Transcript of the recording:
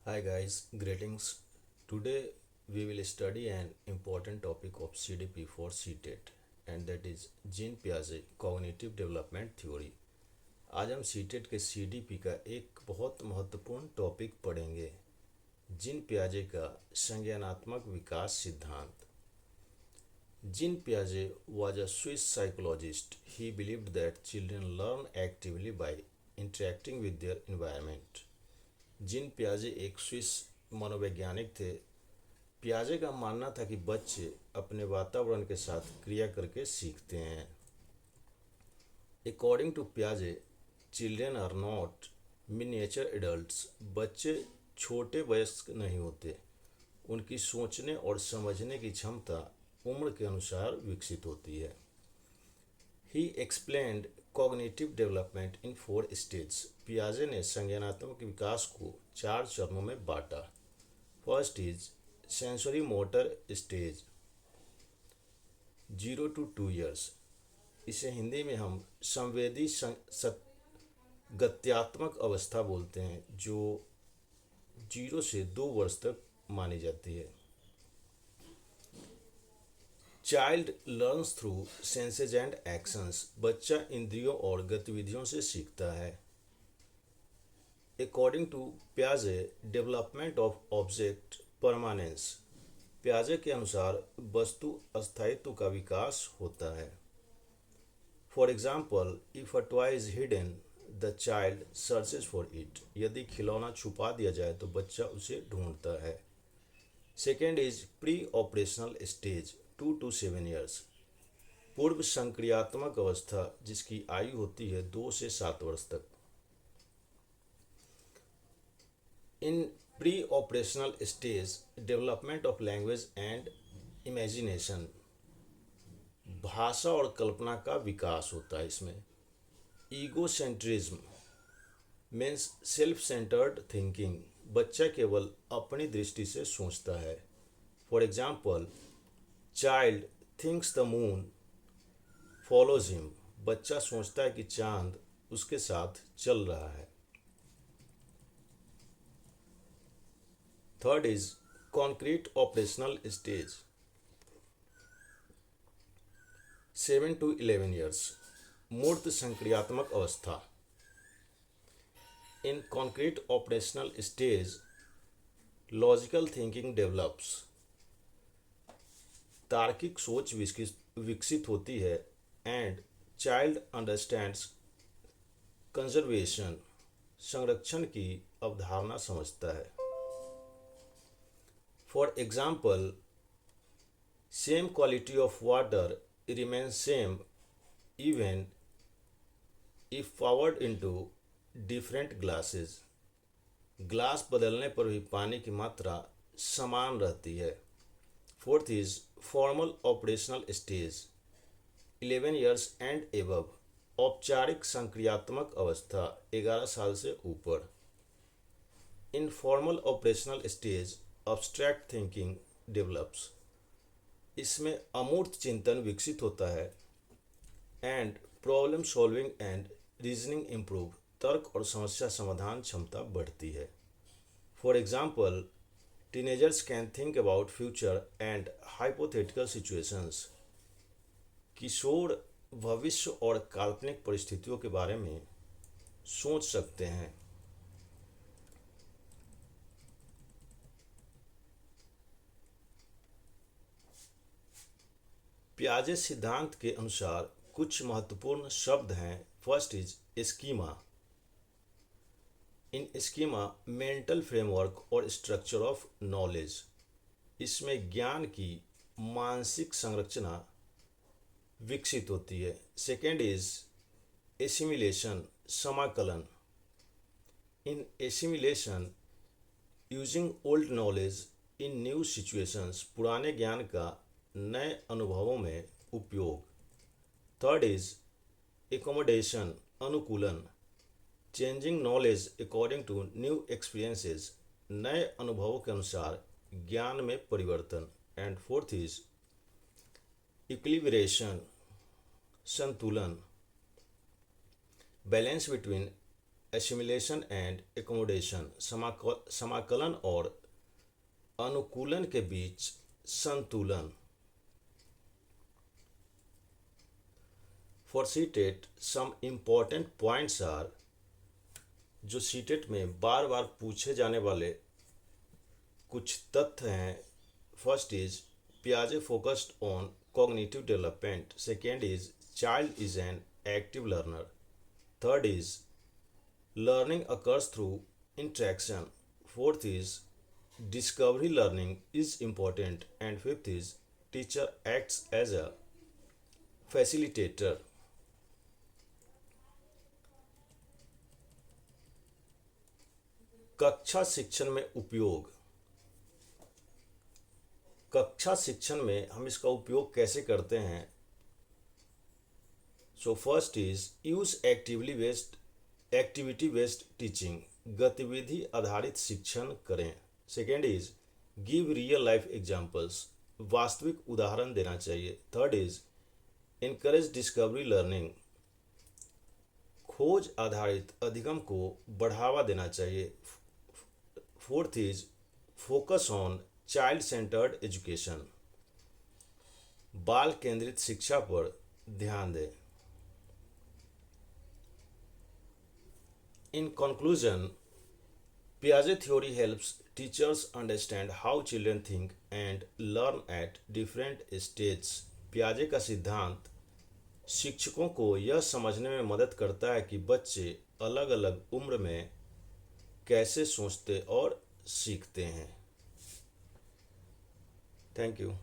Hi guys, greetings. Today we will study an important topic of CDP for CTET and that is Jean पियाजे cognitive development theory. आज हम CTET के CDP का एक बहुत महत्वपूर्ण टॉपिक पढ़ेंगे, जीन पियाजे का संज्ञानात्मक विकास सिद्धांत। Jean Piaget was a Swiss psychologist. He believed that children learn actively by interacting with their environment. Jean पियाजे एक स्विस मनोवैज्ञानिक थे। पियाजे का मानना था कि बच्चे अपने वातावरण के साथ क्रिया करके सीखते हैं। अकॉर्डिंग टू पियाजे, children are not miniature adults. बच्चे छोटे वयस्क नहीं होते, उनकी सोचने और समझने की क्षमता उम्र के अनुसार विकसित होती है। He explained cognitive development in 4 stage. पियाजे ने संज्ञानात्मक विकास को 4 चरणों में बांटा। First is sensory motor stage, 0 to 2 years। इसे हिंदी में हम संवेदी गत्यात्मक अवस्था बोलते हैं, जो 0 से 2 वर्ष तक मानी जाती है। Child learns through senses and actions. बच्चा इंद्रियों और गतिविधियों से सीखता है। अकॉर्डिंग टू पियाजे, डेवलपमेंट ऑफ ऑब्जेक्ट परमानेंस। पियाजे के अनुसार वस्तु अस्थायित्व का विकास होता है। For example, if a toy is hidden, the child searches for it. यदि खिलौना छुपा दिया जाए तो बच्चा उसे ढूंढता है। Second is pre operational stage, 2 to 7 years। पूर्व संक्रियात्मक अवस्था, जिसकी आयु होती है 2 से 7 वर्ष तक। इन pre operational stage, development of language and imagination. भाषा और कल्पना का विकास होता है इसमें। Egocentrism means self centred thinking. बच्चा केवल अपनी दृष्टि से सोचता है। For example, child thinks the moon follows him. बच्चा सोचता है कि चांद उसके साथ चल रहा है। Third is concrete operational stage, 7 to 11 years। मूर्त संक्रियात्मक अवस्था। In concrete operational stage, logical thinking develops. तार्किक सोच विकसित होती है। And child understands conservation. संरक्षण की अवधारणा समझता है। For example, same quality of water remain same even if poured into different glasses. Glass बदलने पर भी पानी की मात्रा समान रहती है। Fourth is formal operational stage, 11 years and above. औपचारिक संक्रियात्मक अवस्था, 11 साल से ऊपर। In formal operational stage, abstract thinking develops. इसमें अमूर्त चिंतन विकसित होता है। And problem solving and reasoning improve. तर्क और समस्या समाधान क्षमता बढ़ती है। For example, teenagers can think about future and hypothetical situations. किशोर भविष्य और काल्पनिक परिस्थितियों के बारे में सोच सकते हैं। पियाजे सिद्धांत के अनुसार कुछ महत्वपूर्ण शब्द हैं। First is schema. In schema, mental framework और स्ट्रक्चर ऑफ नॉलेज। इसमें ज्ञान की मानसिक संरचना विकसित होती है। सेकेंड इज एसिमिलेशन, समाकलन। In assimilation, using old knowledge in new situations. पुराने ज्ञान का नए अनुभवों में उपयोग। थर्ड इज एकोमोडेशन, अनुकूलन। Changing knowledge according to new experiences. नए अनुभवों के अनुसार ज्ञान में परिवर्तन। एंड फोर्थ इज इक्विलिब्रेशन, संतुलन। Balance between assimilation and accommodation, समाकलन और अनुकूलन के बीच संतुलन। For CTET some important points are, जो सीटेट में बार बार पूछे जाने वाले कुछ तथ्य हैं। फर्स्ट इज पियाजे focused on cognitive development. Second is child is an active learner. Third is learning occurs through interaction. Fourth is discovery learning is important. And fifth is teacher acts as a facilitator. कक्षा शिक्षण में उपयोग। कक्षा शिक्षण में हम इसका उपयोग कैसे करते हैं? So first is use activity based teaching, गतिविधि आधारित शिक्षण करें। Second is give real life examples, वास्तविक उदाहरण देना चाहिए। Third is encourage discovery learning, खोज आधारित अधिगम को बढ़ावा देना चाहिए। Fourth is focus on child centred education, बाल केंद्रित शिक्षा पर ध्यान दें। In conclusion, Piaget theory helps teachers understand how children think and learn at different stages. पियाजे का सिद्धांत शिक्षकों को यह समझने में मदद करता है कि बच्चे अलग अलग उम्र में कैसे सोचते और सीखते हैं। Thank you.